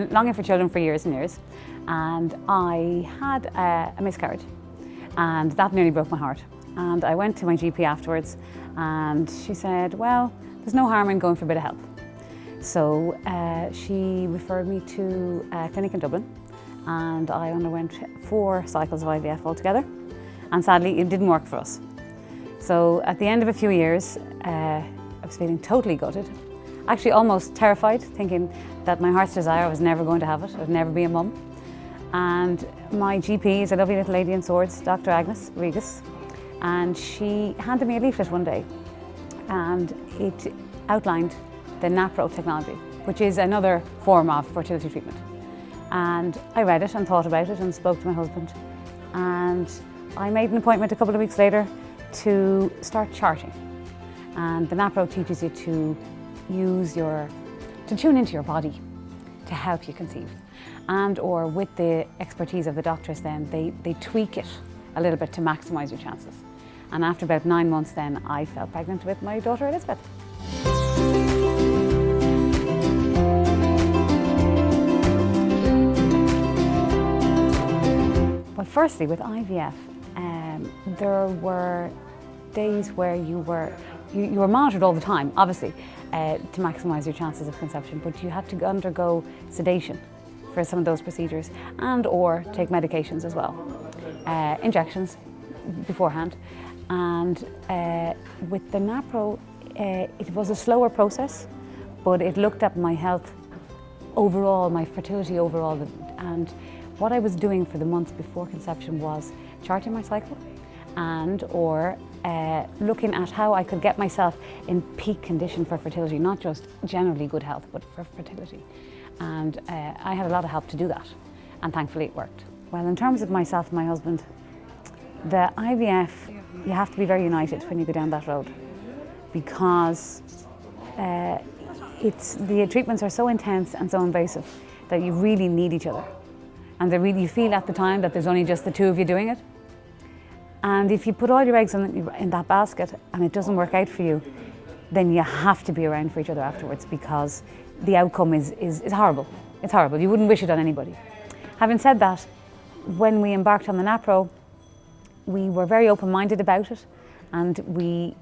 been longing for children for years and years, and I had a miscarriage, and that nearly broke my heart. And I went to my GP afterwards, and she said, well, there's no harm in going for a bit of help. So she referred me to a clinic in Dublin, and I underwent 4 cycles of IVF altogether, and sadly it didn't work for us. So at the end of a few years, I was feeling totally gutted, actually almost terrified, thinking that my heart's desire, I was never going to have it, I'd never be a mum. And my GP is a lovely little lady in Swords, Dr. Agnes Regis, and she handed me a leaflet one day, and it outlined the NAPRO technology, which is another form of fertility treatment. And I read it and thought about it and spoke to my husband, and I made an appointment a couple of weeks later to start charting. And the NAPRO teaches you to tune into your body to help you conceive. And or with the expertise of the doctors then, they tweak it a little bit to maximise your chances. And after about 9 months then, I fell pregnant with my daughter Elizabeth. Well, firstly, with IVF, there were days where you were monitored all the time, obviously, to maximise your chances of conception, but you had to undergo sedation for some of those procedures and or take medications as well, injections beforehand. And with the NAPRO, it was a slower process, but it looked at my health overall, my fertility overall, and what I was doing for the months before conception was charting my cycle and or looking at how I could get myself in peak condition for fertility, not just generally good health, but for fertility. And I had a lot of help to do that, and thankfully it worked. Well, in terms of myself and my husband, the IVF, you have to be very united when you go down that road, because the treatments are so intense and so invasive that you really need each other. And you feel at the time that there's only just the two of you doing it. And if you put all your eggs in that basket and it doesn't work out for you, then you have to be around for each other afterwards, because the outcome is horrible. It's horrible. You wouldn't wish it on anybody. Having said that, when we embarked on the NAPRO, we were very open-minded about it, and we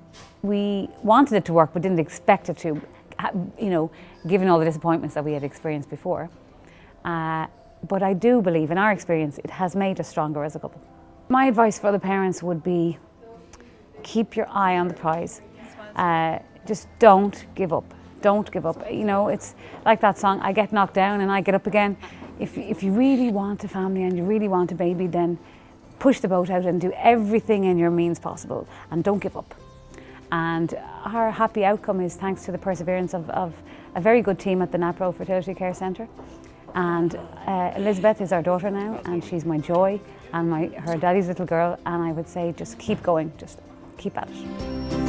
wanted it to work but didn't expect it to, given all the disappointments that we had experienced before. But I do believe, in our experience, it has made us stronger as a couple. My advice for other parents would be, keep your eye on the prize. Just don't give up. Don't give up. It's like that song, I get knocked down and I get up again. If you really want a family and you really want a baby, then push the boat out and do everything in your means possible, and don't give up. And our happy outcome is thanks to the perseverance of a very good team at the NAPRO Fertility Care Centre. And Elizabeth is our daughter now, and she's my joy and her daddy's little girl, and I would say just keep going, just keep at it.